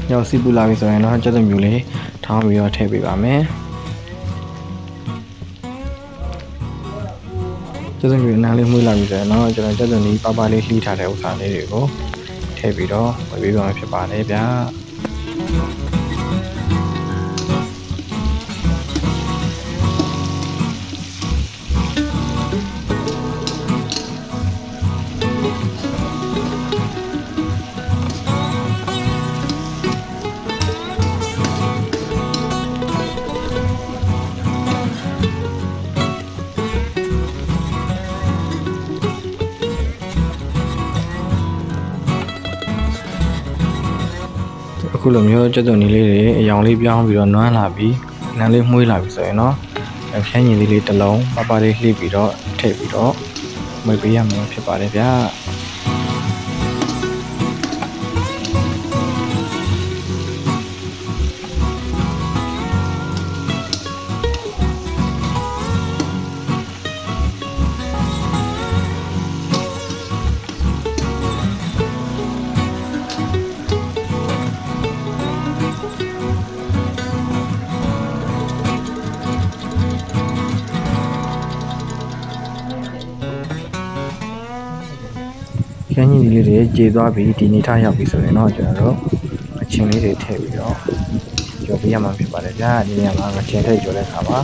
ညောစီပူလာပြီဆိုရင်တော့ကျက်သွန်မျိုးလေးထောင်းပြီးတော့ထည့်ပေးပါမယ်ကျက်သွန်မျိုးအနှမ်းလေးမှုလာပြီဆိုရင်တော့ကျွန်တော်ကျက်သွန်လေးပါပါလေးလှီးထားတဲ့ဥစ္စာလေးတွေကိုထည့်ပြီးတော့ဝယ်ပေးပါမယ်ဖြစ်ပါတယ်ဗျာအခုလိုမျိုးကျက်သွန်လေးတွေအယောင်လေးပြောင်းပြီးတော့နွမ်းလာပြီးနန်းလေးမှုေးလာပြီဆိုရင်တော့ခန်းညီလေးတစ်လုံးပပလေးလှိပြီးတော့ထည့်ပြီးတော့မွေးပေးရမှာဖြစ်ပါတယ်ဗျာခန်းကြီးလေးတွေကြေသွားပြီးဒီနေထားရောက်ပြီဆိုရင်တော့ကျွန်တော်တို့အချင်းလေးတွေထည့်ပြီးတော့ကြော်ပေးရမှာဖြစ်ပါတယ်ဗျာဒီနေရာမှာငချင်းထည့်ကြော်တဲ့အခါမှာ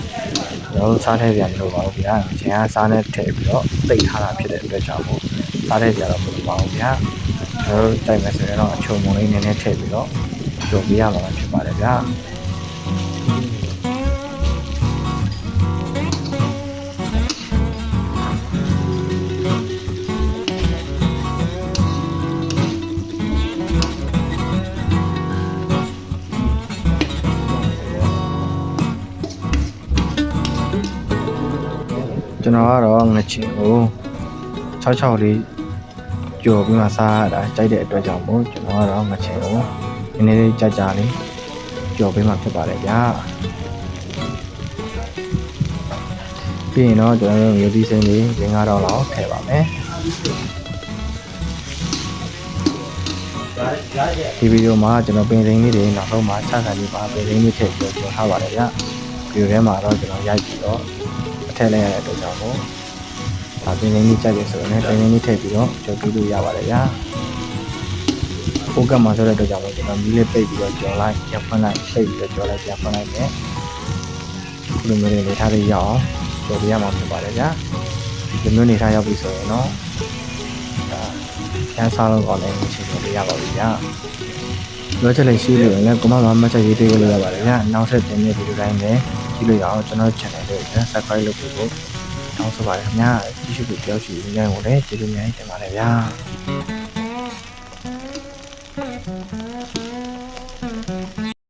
ကျွန်တော်တို့စားထည့်ကြမလို့ပါဘူးဗျာငချင်းကစားနဲ့ထည့်ပြီးတော့ပိတ်ထားတာဖြစ်တဲ့အတွက်ကြောင့်မို့စားထည့်ကြတော့မလိုပါဘူးဗျာကျွန်တော်တို့ကြိုက်မယ်ဆိုရင်တော့အချုံမုံလေးနည်းနည်းထည့်ပြီးတော့ကြော်ပေးရမှာဖြစ်ပါတယ်ဗျာကျွန်တော်ကတော့ငချင်ကို66လေးကြော်ပြီးမှစားရတာကြိုက်တဲ့အတွက်ကြောင့်မို့ကျွန်တော်ကတော့ငချင်ကိုနည်းနည်းလေးကြာကြာလေးကြော်ပြီးမှဖြစ်ပါတယ်ဗျာပြီးရင်တော့ကျွန်တော်တို့မျိုးသီးစိမ်းလေး5တော့လောက်ထည့်ပါမယ်ဒီဗီဒီယိုမှာကျွန်တော်ပင်စိမ်းလေးတွေနောက်ဆုံးမှာချခံပြီးပါပင်စိမ်းလေးထည့်ပြီးကြော်ထားပါတယ်ဗျာဗီဒီယိုထဲမှာတော့ကျွန်တော်ရိုက်ပြီးတော့ထည့်လိုက်ရတဲ့အတွက်ကြောင့်မို့ဒါပင်လေးကြီးကြိုက်ရဆိုရင်ပင်လေးကြီးထည့်ပြီးတော့ကြော်ပြလို့ရပါတယ်ဗျာပိုကတ်မှာဆိုတဲ့အတွက်ကြောင့်မို့ကျွန်တော်မီးလေးပိတ်ပြီးတော့ကြော်လိုက်ပြန်ဖွင့်လိုက်ပိတ်ပြီးတော့ကြော်လိုက်ပြန်ဖွင့်လိုက်နဲ့ဒီလိုမျိုးလေးထားလေးရအောင်ကြော်ပြရမှာဖြစ်ပါတယ်ဗျာဒီမျိုးနေထားရောက်ပြီဆိုရင်တော့ဒါကျန်းစားလို့ကောင်းတဲ့အခြေအနေလေးရပါပြီဗျာလောချက်လေးရှိလို့လည်းကိုမမမချက်ရေးပေးလို့ရပါတယ်ဗျာနောက်ထပ်တင်တဲ့ဗီဒီယိုတိုင်းလည်းကြည့်လို့ရအောင်ကျွန်တော် channel လေးကို subscribe လုပ်ဖို့တောင်းဆိုပါတယ်ခင်ဗျာကြည့်ရှုဖို့ကြောက်ရှိနေကြရင်လည်းကျေးဇူးများတင်ပါတယ်ဗျာ